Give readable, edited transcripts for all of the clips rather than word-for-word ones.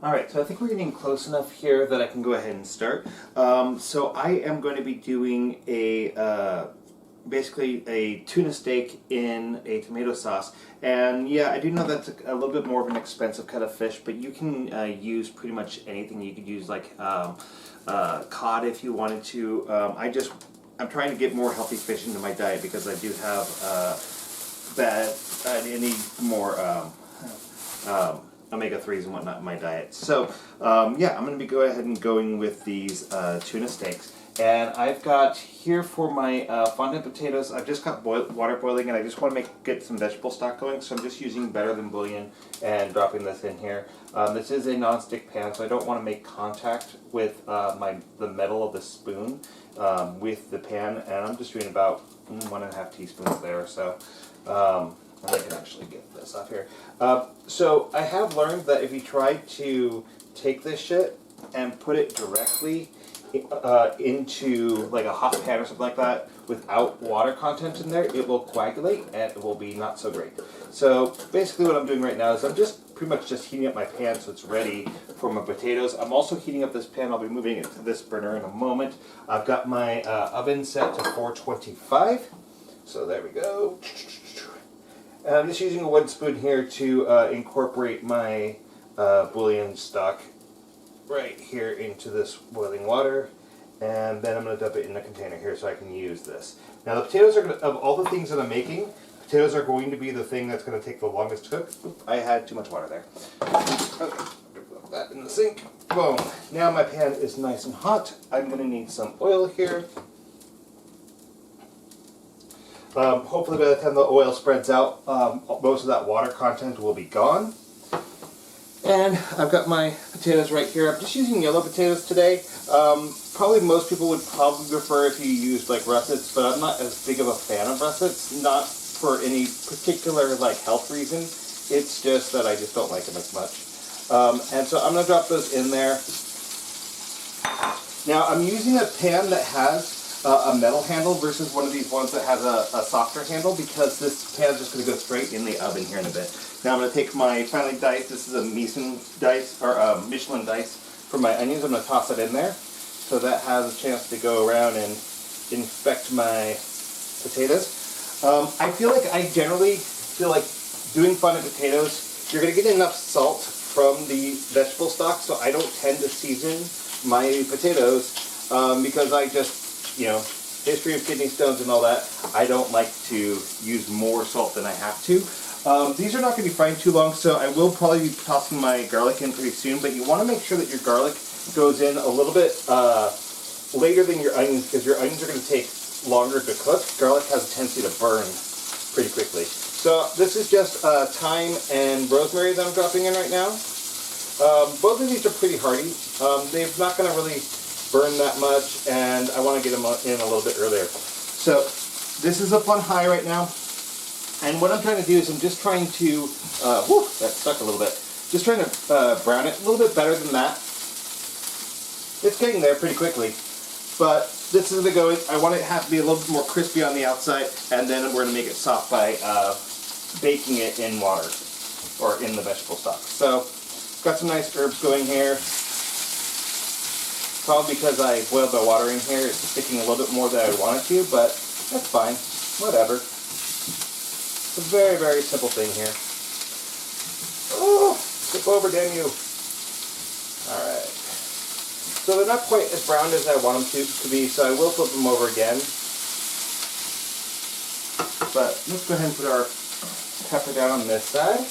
Alright, so I think we're getting close enough here that I can go ahead and start. So I am going to be doing basically a tuna steak in a tomato sauce. And yeah, I do know that's a little bit more of an expensive cut of fish, but you can use pretty much anything. You could use like cod if you wanted to. I'm trying to get more healthy fish into my diet because I do have I need more omega-3s and whatnot in my diet. So yeah, I'm going to be going with these tuna steaks. And I've got here for my fondant potatoes, I've just got water boiling and I just want to get some vegetable stock going. So I'm just using better than bouillon and dropping this in here. This is a non-stick pan, so I don't want to make contact with the metal of the spoon with the pan. And I'm just doing about 1.5 teaspoons there or so. I can actually get this off here. So I have learned that if you try to take this shit and put it directly into like a hot pan or something like that without water content in there, it will coagulate and it will be not so great. So basically what I'm doing right now is I'm just pretty much just heating up my pan so it's ready for my potatoes. I'm also heating up this pan. I'll be moving it to this burner in a moment. I've got my oven set to 425. So there we go. And I'm just using a wooden spoon here to incorporate my bouillon stock right here into this boiling water, and then I'm going to dump it in a container here so I can use this. Now the potatoes are of all the things that I'm making, potatoes are going to be the thing that's going to take the longest to cook. Oop, I had too much water there. Okay, put that in the sink. Boom. Now my pan is nice and hot. I'm going to need some oil here. Hopefully by the time the oil spreads out, most of that water content will be gone. And I've got my potatoes right here. I'm just using yellow potatoes today. Probably most people would probably prefer if you used like russets, but I'm not as big of a fan of russets. Not for any particular like health reason. It's just that I just don't like them as much. And so I'm going to drop those in there. Now I'm using a pan that has a metal handle versus one of these ones that has a softer handle because this pan is just going to go straight in the oven here in a bit. Now I'm going to take my finely diced, this is a Michelin dice for my onions. I'm going to toss it in there so that has a chance to go around and infect my potatoes. I feel like I generally feel like doing fondant potatoes, you're going to get enough salt from the vegetable stock, so I don't tend to season my potatoes because I just, you know, history of kidney stones and all that, I don't like to use more salt than I have to. These are not going to be frying too long, so I will probably be tossing my garlic in pretty soon, but you want to make sure that your garlic goes in a little bit later than your onions, because your onions are going to take longer to cook. Garlic has a tendency to burn pretty quickly. So this is just thyme and rosemary that I'm dropping in right now. Both of these are pretty hearty. They're not going to really burn that much, and I want to get them in a little bit earlier. So this is up on high right now. And what I'm trying to do is I'm just trying to, that stuck a little bit, just trying to brown it a little bit better than that. It's getting there pretty quickly, but this is the going, I want it to have to be a little bit more crispy on the outside, and then we're going to make it soft by baking it in water, or in the vegetable stock. So, got some nice herbs going here. Probably because I boiled the water in here, it's sticking a little bit more than I wanted to, but that's fine, whatever. It's a very, very simple thing here. Oh, flip over, damn you. Alright. So they're not quite as brown as I want them to be, so I will flip them over again. But let's go ahead and put our pepper down on this side.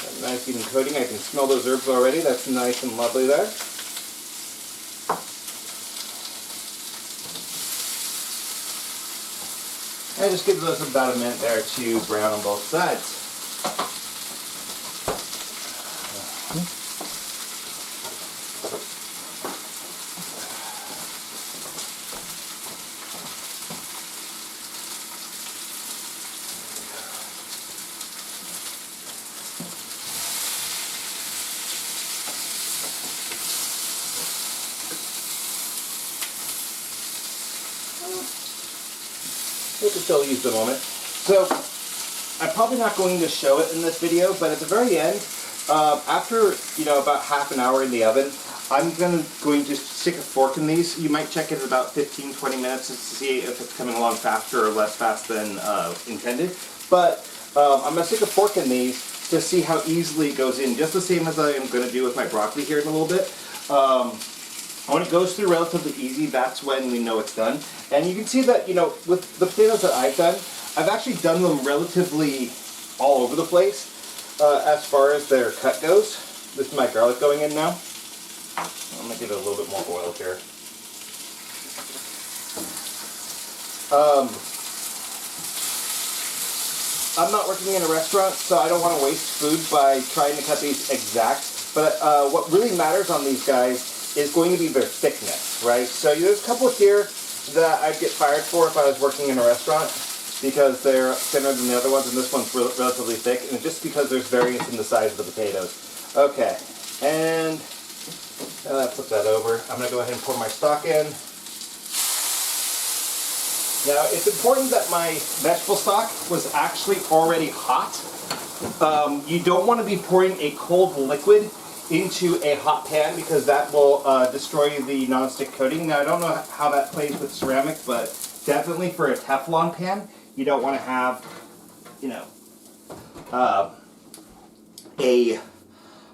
Got a nice even coating. I can smell those herbs already. That's nice and lovely there. And just give those about a minute there to brown on both sides. We can still use the moment. So I'm probably not going to show it in this video, but at the very end, after about half an hour in the oven, I'm going to stick a fork in these. You might check it at about 15-20 minutes to see if it's coming along faster or less fast than intended. But I'm going to stick a fork in these to see how easily it goes in, just the same as I am going to do with my broccoli here in a little bit. When it goes through relatively easy, that's when we know it's done. And you can see that, with the potatoes that I've done, I've actually done them relatively all over the place as far as their cut goes. This is my garlic going in now. I'm going to give it a little bit more oil here. I'm not working in a restaurant, so I don't want to waste food by trying to cut these exact. But what really matters on these guys is going to be their thickness, right? So there's a couple here that I'd get fired for if I was working in a restaurant because they're thinner than the other ones, and this one's relatively thick, and just because there's variance in the size of the potatoes. Okay, and flip that over. I'm going to go ahead and pour my stock in. Now, it's important that my vegetable stock was actually already hot. You don't want to be pouring a cold liquid into a hot pan because that will destroy the nonstick coating. Now, I don't know how that plays with ceramic, but definitely for a Teflon pan, you don't want to have, a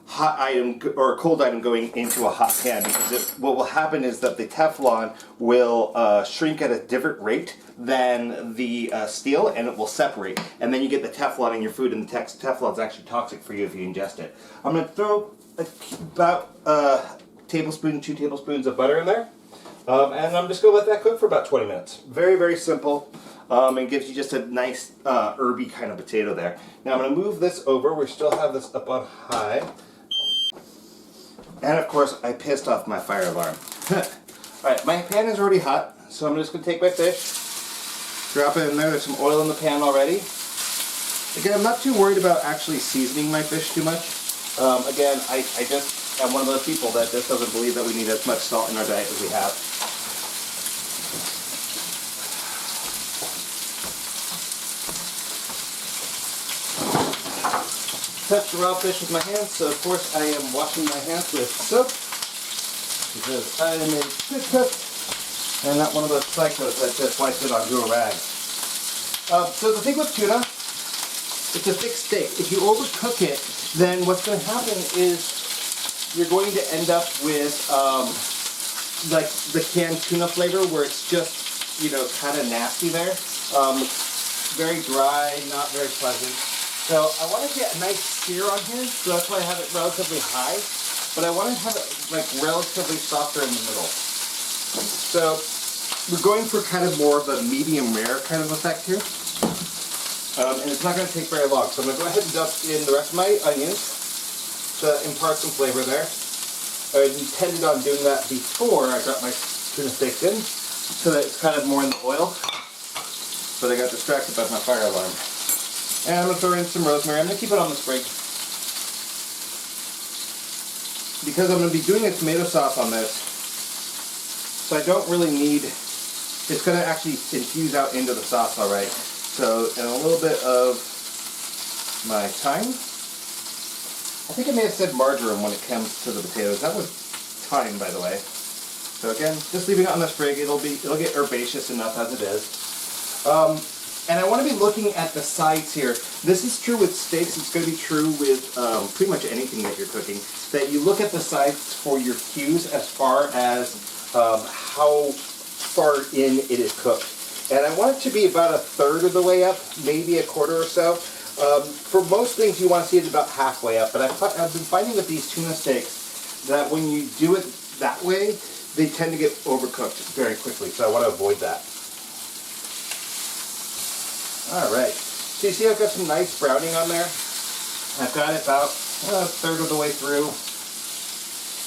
hot item or a cold item going into a hot pan, because what will happen is that the Teflon will shrink at a different rate than the steel, and it will separate, and then you get the Teflon in your food, and the Teflon is actually toxic for you if you ingest it. I'm going to throw about a tablespoon, 2 tablespoons of butter in there, and I'm just going to let that cook for about 20 minutes. Very, very simple. It gives you just a nice herby kind of potato there. Now I'm going to move this over. We still have this up on high. And of course, I pissed off my fire alarm. Alright, my pan is already hot, so I'm just going to take my fish, drop it in there. There's some oil in the pan already. Again, I'm not too worried about actually seasoning my fish too much. Again, I just am one of those people that just doesn't believe that we need as much salt in our diet as we have. Touch the raw fish with my hands, so of course I am washing my hands with soap because I am a good cook and not one of those psychos that just wipes it onto a rag. So the thing with tuna, it's a thick steak. If you overcook it, then what's going to happen is you're going to end up with like the canned tuna flavor, where it's just kind of nasty there, very dry, not very pleasant. So I want to get a nice sear on here, so that's why I have it relatively high, but I want to have it like relatively softer in the middle. So we're going for kind of more of a medium rare kind of effect here, and it's not going to take very long. So I'm going to go ahead and dump in the rest of my onions to impart some flavor there. I intended on doing that before I got my tuna steaks in, so that it's kind of more in the oil, but I got distracted by my fire alarm. And I'm going to throw in some rosemary. I'm going to keep it on the sprig, because I'm going to be doing a tomato sauce on this, so I don't really need, it's going to actually infuse out into the sauce all right. So, and a little bit of my thyme. I think I may have said marjoram when it comes to the potatoes. That was thyme, by the way. So again, just leaving it on the sprig. It'll get herbaceous enough as it is. And I want to be looking at the sides here. This is true with steaks. It's going to be true with pretty much anything that you're cooking, that you look at the sides for your cues as far as how far in it is cooked. And I want it to be about 1/3 of the way up, maybe 1/4 or so. For most things, you want to see it about halfway up. But I've been finding with these tuna steaks that when you do it that way, they tend to get overcooked very quickly. So I want to avoid that. Alright, so you see I've got some nice browning on there. I've got it about 1/3 of the way through.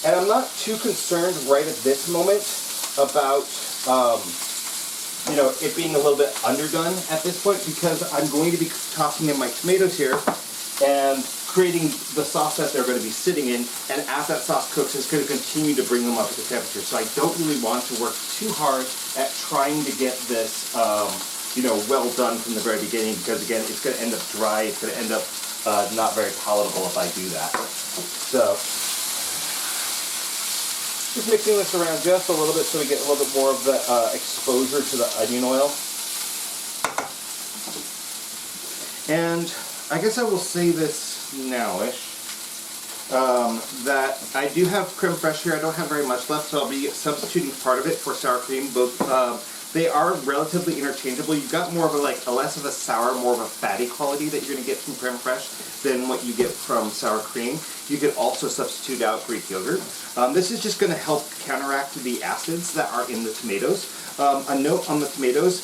And I'm not too concerned right at this moment about, it being a little bit underdone at this point, because I'm going to be tossing in my tomatoes here and creating the sauce that they're going to be sitting in, and as that sauce cooks, it's going to continue to bring them up to temperature. So I don't really want to work too hard at trying to get this well done from the very beginning, because again, it's going to end up dry. It's going to end up not very palatable if I do that. So just mixing this around just a little bit so we get a little bit more of the exposure to the onion oil. And I guess I will say this now-ish, that I do have creme fraiche here. I don't have very much left, so I'll be substituting part of it for sour cream. Both they are relatively interchangeable. You've got more of a less of a sour, more of a fatty quality that you're going to get from creme fraiche than what you get from sour cream. You could also substitute out Greek yogurt. This is just going to help counteract the acids that are in the tomatoes. A note on the tomatoes: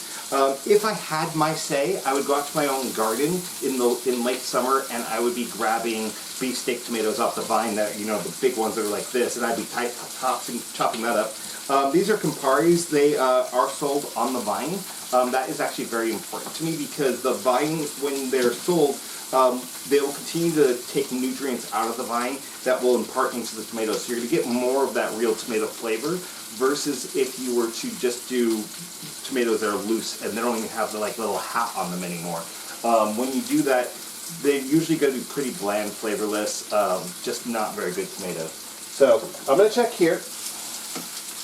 if I had my say, I would go out to my own garden in late summer, and I would be grabbing beefsteak tomatoes off the vine, that the big ones that are like this, and I'd be chopping that up. These are Camparis. They are sold on the vine. That is actually very important to me, because the vines, when they're sold, they will continue to take nutrients out of the vine that will impart into the tomatoes. So you're going to get more of that real tomato flavor, versus if you were to just do tomatoes that are loose and they don't even have the little hat on them anymore. When you do that, they're usually going to be pretty bland, flavorless, just not very good tomatoes. So I'm going to check here,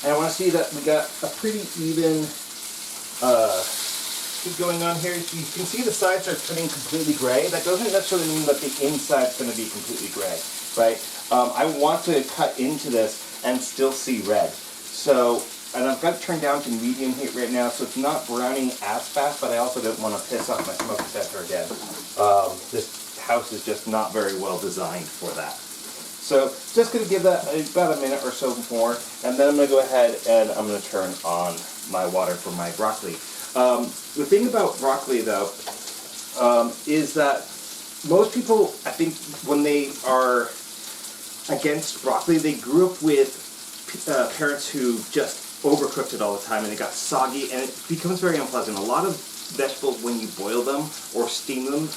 and I want to see that we got a pretty even heat going on here. You can see the sides are turning completely gray. That doesn't necessarily mean that the inside's going to be completely gray, right? I want to cut into this and still see red. So, and I've got it turned down to medium heat right now, so it's not browning as fast, but I also don't want to piss off my smoke detector again. This house is just not very well designed for that. So, just going to give that about a minute or so more, and then I'm going to go ahead and I'm going to turn on my water for my broccoli. The thing about broccoli, though, is that most people, I think, when they are against broccoli, they grew up with parents who just overcooked it all the time, and it got soggy, and it becomes very unpleasant. A lot of vegetables, when you boil them or steam them,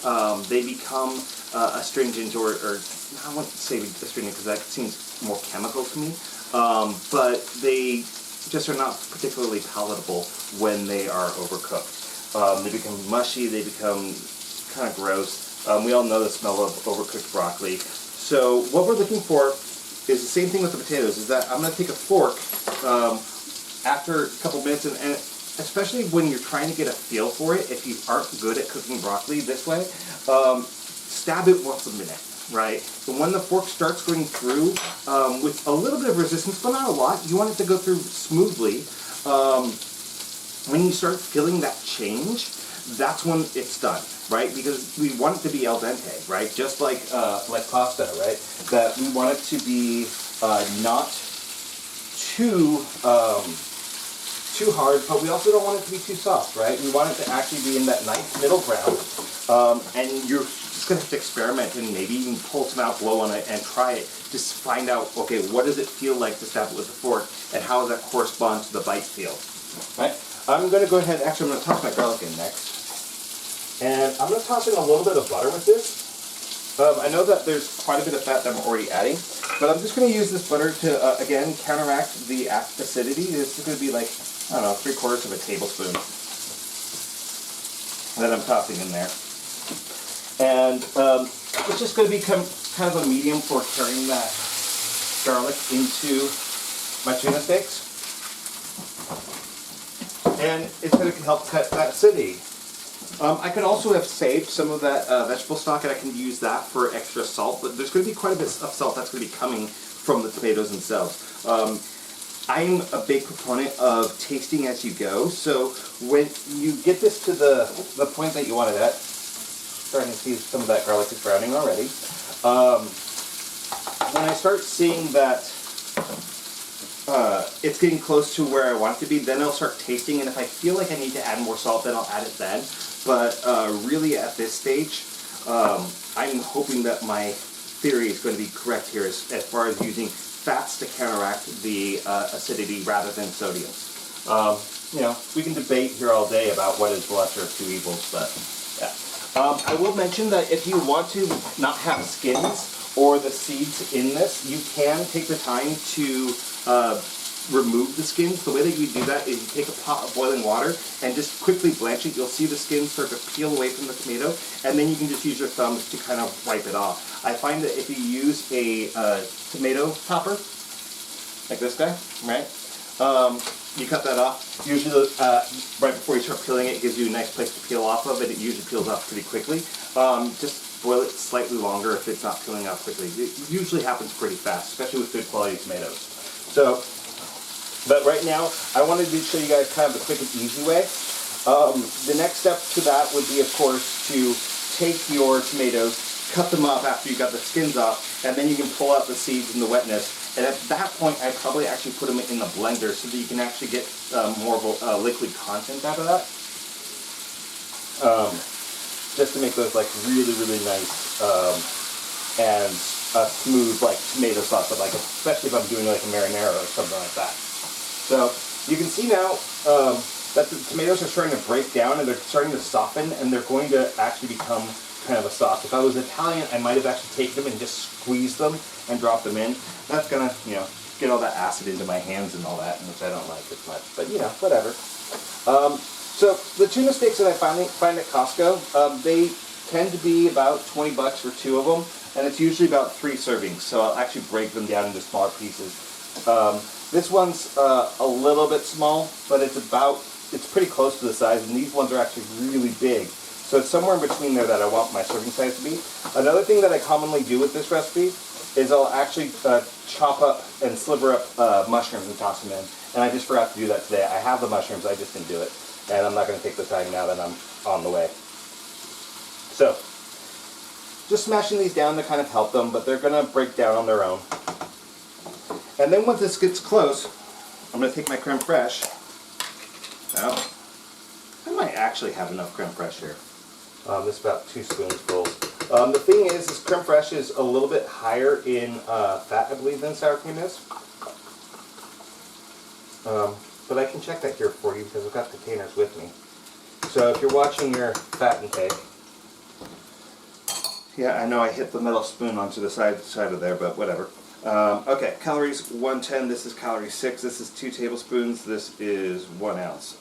they become astringent, or I wouldn't say astringent because that seems more chemical to me, but they just are not particularly palatable when they are overcooked. They become mushy, they become kind of gross. We all know the smell of overcooked broccoli. So what we're looking for is the same thing with the potatoes, is that I'm going to take a fork after a couple minutes, and especially when you're trying to get a feel for it, if you aren't good at cooking broccoli this way, stab it once a minute, right? And when the fork starts going through with a little bit of resistance, but not a lot, you want it to go through smoothly. When you start feeling that change, that's when it's done, right? Because we want it to be al dente, right? Just like pasta, right? That we want it to be not too hard, but we also don't want it to be too soft, right? We want it to actually be in that nice middle ground, and you're just going to have to experiment and maybe even pull some out, blow on it, and try it. Just find out, okay, what does it feel like to stab it with a fork, and how does that correspond to the bite feel, right? I'm going to go ahead, actually I'm going to toss my garlic in next. And I'm going to toss in a little bit of butter with this. I know that there's quite a bit of fat that I'm already adding, but I'm just going to use this butter to, again, counteract the acidity. This is going to be like, I don't know, 3/4 of a tablespoon that I'm tossing in there. And it's just going to become kind of a medium for carrying that garlic into my tuna steaks. And it's going to help cut that acidity. I could also have saved some of that vegetable stock, and I can use that for extra salt, but there's going to be quite a bit of salt that's going to be coming from the tomatoes themselves. I'm a big proponent of tasting as you go, so when you get this to the point that you want it at, starting to see some of that garlic is browning already, when I start seeing that it's getting close to where I want it to be, then I'll start tasting, and if I feel like I need to add more salt, then I'll add it then. But really at this stage, I'm hoping that my theory is going to be correct here as far as using fats to counteract the acidity rather than sodium. We can debate here all day about what is the lesser of two evils, but yeah. I will mention that if you want to not have skins or the seeds in this, you can take the time to remove the skins, the way that you do that is you take a pot of boiling water and just quickly blanch it. You'll see the skins start to peel away from the tomato, and then you can just use your thumbs to kind of wipe it off. I find that if you use a tomato topper, like this guy, right? You cut that off. Usually, right before you start peeling it, it gives you a nice place to peel off of, and it usually peels off pretty quickly. Just boil it slightly longer if it's not peeling off quickly. It usually happens pretty fast, especially with good quality tomatoes. So, but right now, I wanted to show you guys kind of the quick and easy way. The next step to that would be, of course, to take your tomatoes, cut them up after you got the skins off, and then you can pull out the seeds and the wetness. And at that point, I probably actually put them in the blender so that you can actually get more of a liquid content out of that. Just to make those like really, really nice and smooth like tomato sauce, but like especially if I'm doing like a marinara or something like that. So you can see now that the tomatoes are starting to break down and they're starting to soften, and they're going to actually become kind of a sauce. If I was Italian, I might have actually taken them and just squeezed them and dropped them in. That's gonna, you know, get all that acid into my hands and all that, which I don't like as much. But you know, whatever. So the tuna steaks that I find at Costco, they tend to be about 20 bucks for 2 of them, and it's usually about 3 servings. So I'll actually break them down into smaller pieces. This one's a little bit small, but it's pretty close to the size, and these ones are actually really big. So it's somewhere in between there that I want my serving size to be. Another thing that I commonly do with this recipe is I'll actually chop up and sliver up mushrooms and toss them in. And I just forgot to do that today. I have the mushrooms, I just didn't do it. And I'm not going to take the time now that I'm on the way. So, just smashing these down to kind of help them, but they're going to break down on their own. And then once this gets close, I'm going to take my creme fraiche. Now, I might actually have enough creme fraiche here. This is about 2 spoonfuls. The thing is, this creme fraiche is a little bit higher in fat, I believe, than sour cream is. But I can check that here for you because I've got the containers with me. So if you're watching your fat intake, yeah, I know I hit the metal spoon onto the side of there, but whatever. Okay, calories 110. This is calorie 6. This is 2 tablespoons. This is 1 ounce.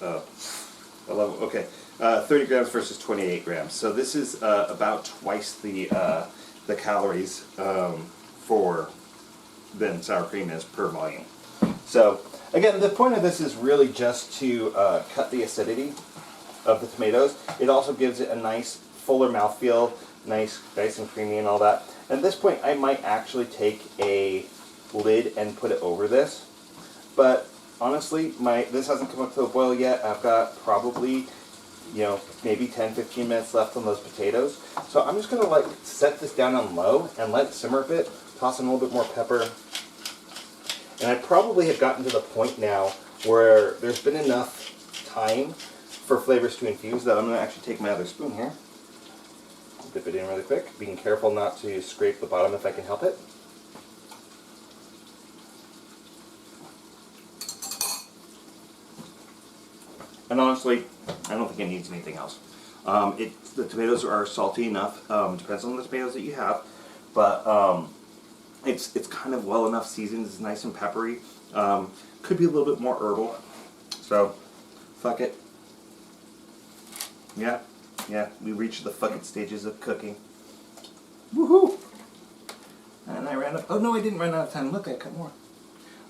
11. Okay, 30 grams versus 28 grams. So this is about twice the calories for than sour cream is per volume. So again, the point of this is really just to cut the acidity of the tomatoes. It also gives it a nice fuller mouthfeel, nice and creamy and all that. At this point, I might actually take a lid and put it over this, but honestly, this hasn't come up to a boil yet. I've got probably, you know, maybe 10-15 minutes left on those potatoes. So I'm just going to like set this down on low and let it simmer a bit, toss in a little bit more pepper. And I probably have gotten to the point now where there's been enough time for flavors to infuse that I'm going to actually take my other spoon here. Dip it in really quick, being careful not to scrape the bottom if I can help it. And honestly, I don't think it needs anything else. The tomatoes are salty enough. Depends on the tomatoes that you have, but it's kind of well enough seasoned. It's nice and peppery. Could be a little bit more herbal. So, fuck it. Yeah, we reached the fucking stages of cooking. Woohoo! And I ran up. Oh no, I didn't run out of time. Look, I cut more.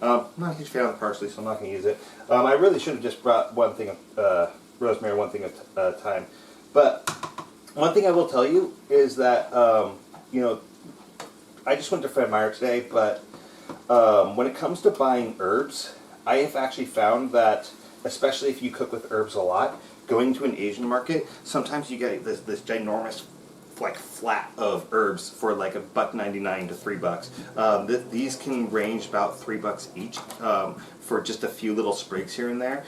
I'm not a huge fan of parsley, so I'm not going to use it. I really should have just brought one thing of rosemary, one thing at a time. But one thing I will tell you is that, you know, I just went to Fred Meyer today, but when it comes to buying herbs, I have actually found that, especially if you cook with herbs a lot, going to an Asian market, sometimes you get this ginormous like flat of herbs for like $1.99 to $3. These can range about $3 each for just a few little sprigs here and there,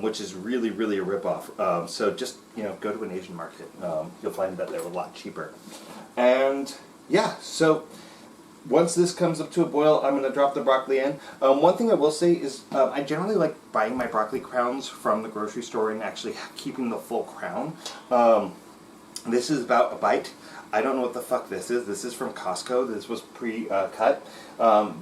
which is really a ripoff. So just, you know, go to an Asian market. You'll find that they're a lot cheaper. And yeah, so once this comes up to a boil, I'm going to drop the broccoli in. One thing I will say is I generally like buying my broccoli crowns from the grocery store and actually keeping the full crown. This is about a bite. I don't know what the fuck this is. This is from Costco. This was pre-cut.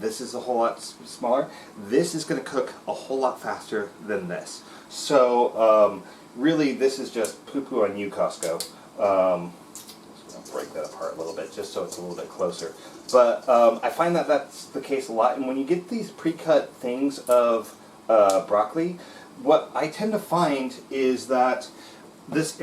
This is a whole lot smaller. This is going to cook a whole lot faster than this. So really, this is just poo-poo on you, Costco. I'll break that apart a little bit just so it's a little bit closer. But I find that that's the case a lot. And when you get these pre-cut things of broccoli, what I tend to find is that this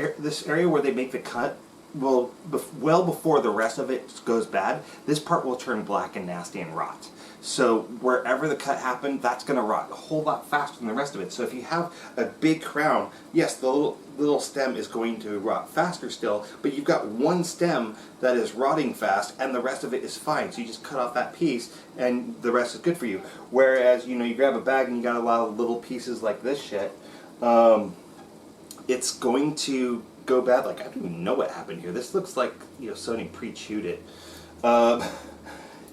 area where they make the cut will, well before the rest of it goes bad, this part will turn black and nasty and rot. So wherever the cut happened, that's going to rot a whole lot faster than the rest of it. So if you have a big crown, yes, the little stem is going to rot faster still, but you've got one stem that is rotting fast and the rest of it is fine. So you just cut off that piece and the rest is good for you. Whereas, you know, you grab a bag and you got a lot of little pieces like this shit, it's going to go bad. Like, I don't even know what happened here. This looks like, you know, Sony pre-chewed it.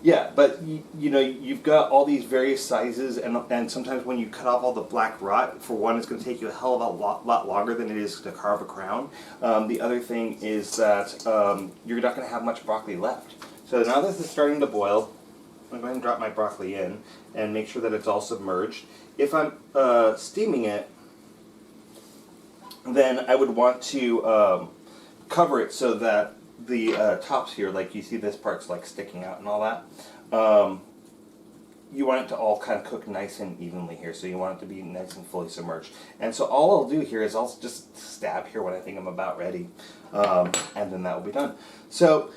Yeah, but you know, you've got all these various sizes, and sometimes when you cut off all the black rot, for one, it's going to take you a hell of a lot longer than it is to carve a crown. The other thing is that you're not going to have much broccoli left. So now this is starting to boil, I'm going to go ahead and drop my broccoli in and make sure that it's all submerged. If I'm steaming it, then I would want to cover it so that the tops here, like you see this part's like sticking out and all that, you want it to all kind of cook nice and evenly here, so you want it to be nice and fully submerged. And so all I'll do here is I'll just stab here when I think I'm about ready, and then that will be done. So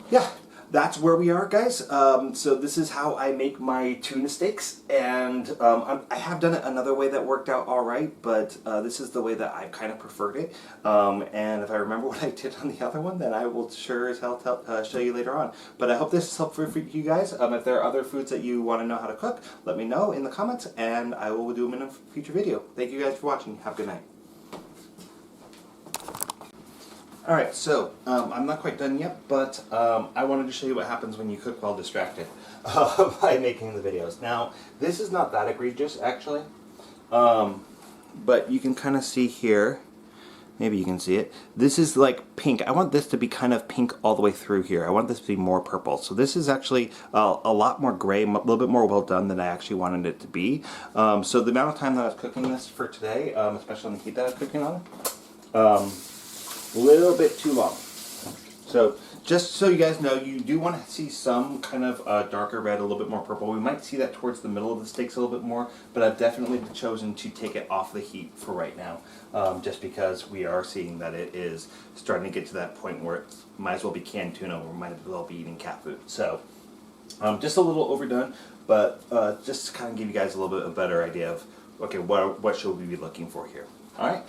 yeah, that's where we are, guys. So this is how I make my tuna steaks, and I have done it another way that worked out all right, but this is the way that I've kind of preferred it. And if I remember what I did on the other one, then I will sure as hell show you later on. But I hope this is helpful for you guys. If there are other foods that you want to know how to cook, let me know in the comments, and I will do them in a future video. Thank you guys for watching. Have a good night. Alright, so I'm not quite done yet, but I wanted to show you what happens when you cook while distracted by making the videos. Now, this is not that egregious, actually, but you can kind of see here, maybe you can see it, this is like pink. I want this to be kind of pink all the way through here. I want this to be more purple. So this is actually a lot more gray, a little bit more well done than I actually wanted it to be. So the amount of time that I was cooking this for today, especially on the heat that I was cooking on, a little bit too long. So just so you guys know, you do want to see some kind of darker red, a little bit more purple. We might see that towards the middle of the steaks a little bit more, but I've definitely chosen to take it off the heat for right now, just because we are seeing that it is starting to get to that point where it might as well be canned tuna, or might as well be eating cat food. So just a little overdone, but just to kind of give you guys a little bit of a better idea of, okay, what should we be looking for here. Alright?